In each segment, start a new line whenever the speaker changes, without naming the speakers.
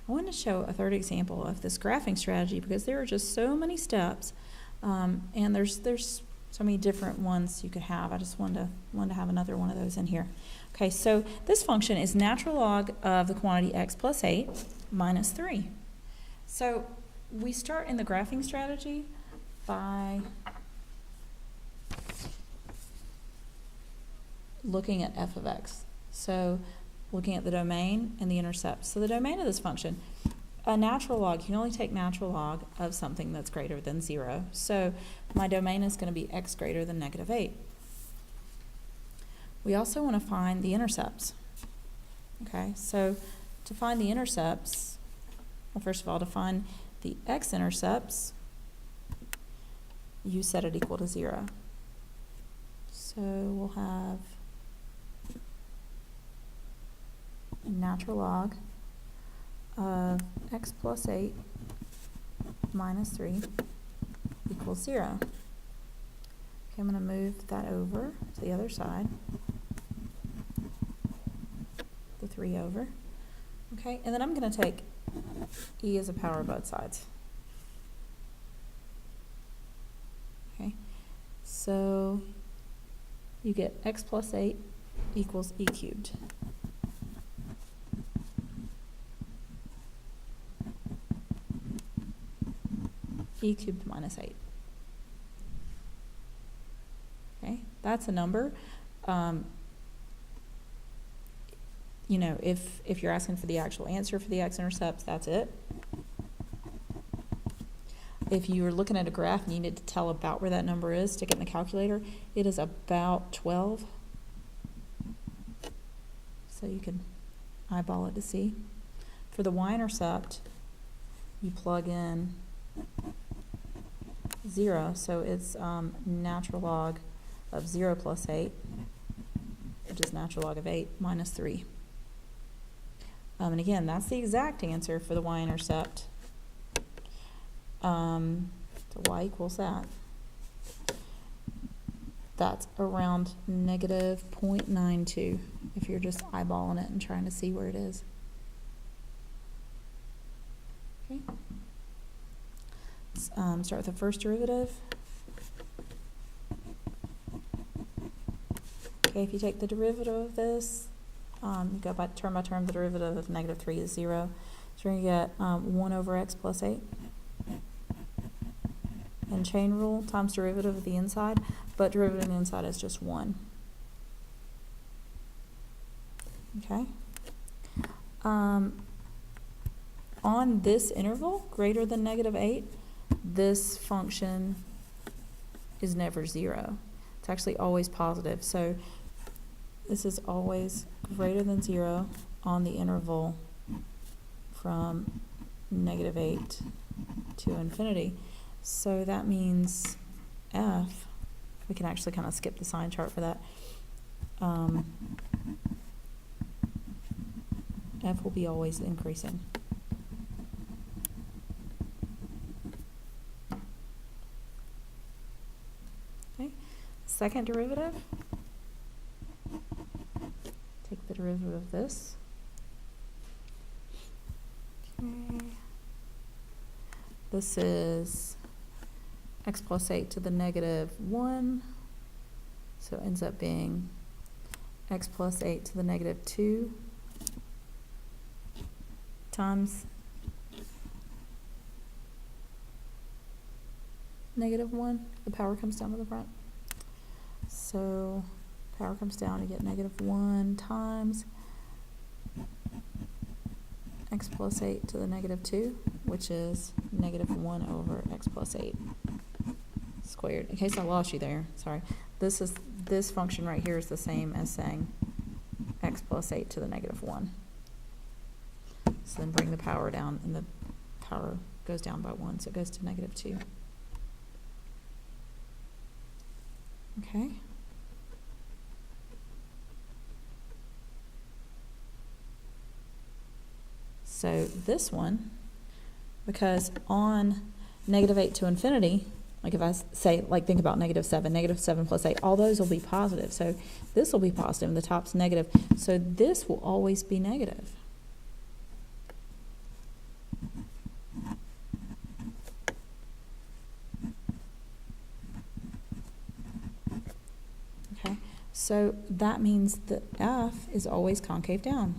I want to show a third example of this graphing strategy because there are just so many steps, and there's so many different ones you could have. I just wanted to have another one of those in here. Okay, so this function is natural log of the quantity x plus 8 minus 3. So we start in the graphing strategy by looking at f of x. So looking at the domain and the intercept. So the domain of this function, a natural log, you can only take natural log of something that's greater than 0. So my domain is going to be x greater than negative 8. We also want to find the intercepts. Okay, so to find the intercepts, well, first of all, to find the x-intercepts, you set it equal to 0. So we'll have a natural log of x plus 8 minus 3 equals 0. Okay, I'm going to move that over to the other side. The 3 over. Okay, and then I'm going to take e as a power of both sides. Okay, so you get x plus 8 equals e cubed. E cubed minus 8. Okay, that's a number. You know, if you're asking for the actual answer for the x-intercepts, that's it. If you were looking at a graph and you needed to tell about where that number is, stick it in the calculator. It is about 12. So you can eyeball it to see. For the y-intercept, you plug in 0, so it's natural log of 0 plus 8, which is natural log of 8 minus 3. And again, that's the exact answer for the y-intercept. So y equals that. That's around negative 0.92 if you're just eyeballing it and trying to see where it is. Okay. Let's start with the first derivative. Okay, if you take the derivative of this, you go by term, the derivative of negative 3 is 0. So we're going to get 1 over x plus 8. And chain rule times derivative of the inside, but derivative of the inside is just 1. Okay. On this interval, greater than negative 8, this function is never 0. It's actually always positive. So this is always greater than 0 on the interval from negative 8 to infinity. So that means f, we can actually kind of skip the sign chart for that. F will be always increasing. Okay, second derivative. Take the derivative of this. Okay. This is x plus 8 to the negative 1. So it ends up being x plus 8 to the negative 2 times negative 1. The power comes down to the front. So power comes down, you get negative 1 times x plus 8 to the negative 2, which is negative 1 over x plus 8 squared. In case I lost you there, sorry. This function right here is the same as saying x plus 8 to the negative 1. So then bring the power down, and the power goes down by 1, so it goes to negative 2. Okay. So this one, because on negative 8 to infinity, like if I say, like think about negative 7 plus 8, all those will be positive. So this will be positive, and the top's negative. So this will always be negative. So that means that F is always concave down.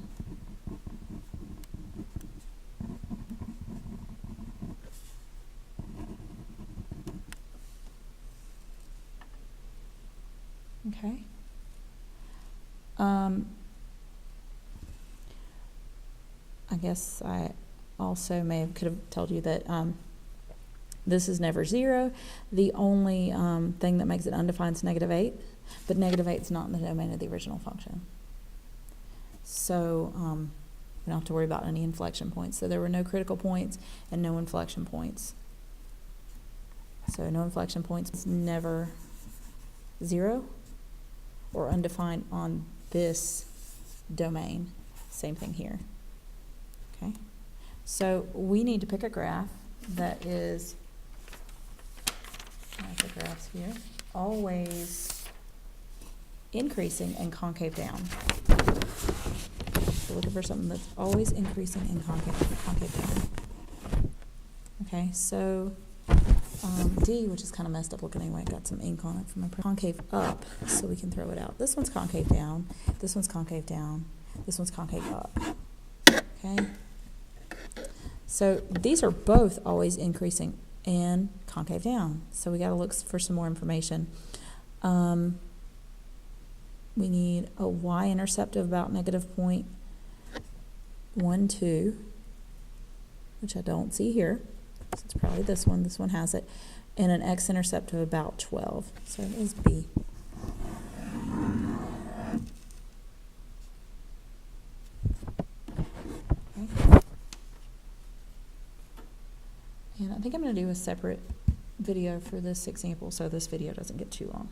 Okay. I guess I also could have told you that this is never 0. The only thing that makes it undefined is -8, but -8 is not in the domain of the original function. So we don't have to worry about any inflection points. So there were no critical points and no inflection points. So no inflection points is never 0 or undefined on this domain. Same thing here. Okay. So we need to pick a graph that is, I have the graphs here, always increasing and concave down. So looking for something that's always increasing and concave down. Okay, so D, which is kind of messed up looking anyway, got some ink on it from my concave up, so we can throw it out. This one's concave down, this one's concave down, this one's concave up. Okay. So these are both always increasing and concave down. So we got to look for some more information. We need a y-intercept of about -0.12, which I don't see here. So it's probably this one. This one has it. And an x-intercept of about 12. So it is B. And I think I'm going to do a separate video for this example so this video doesn't get too long.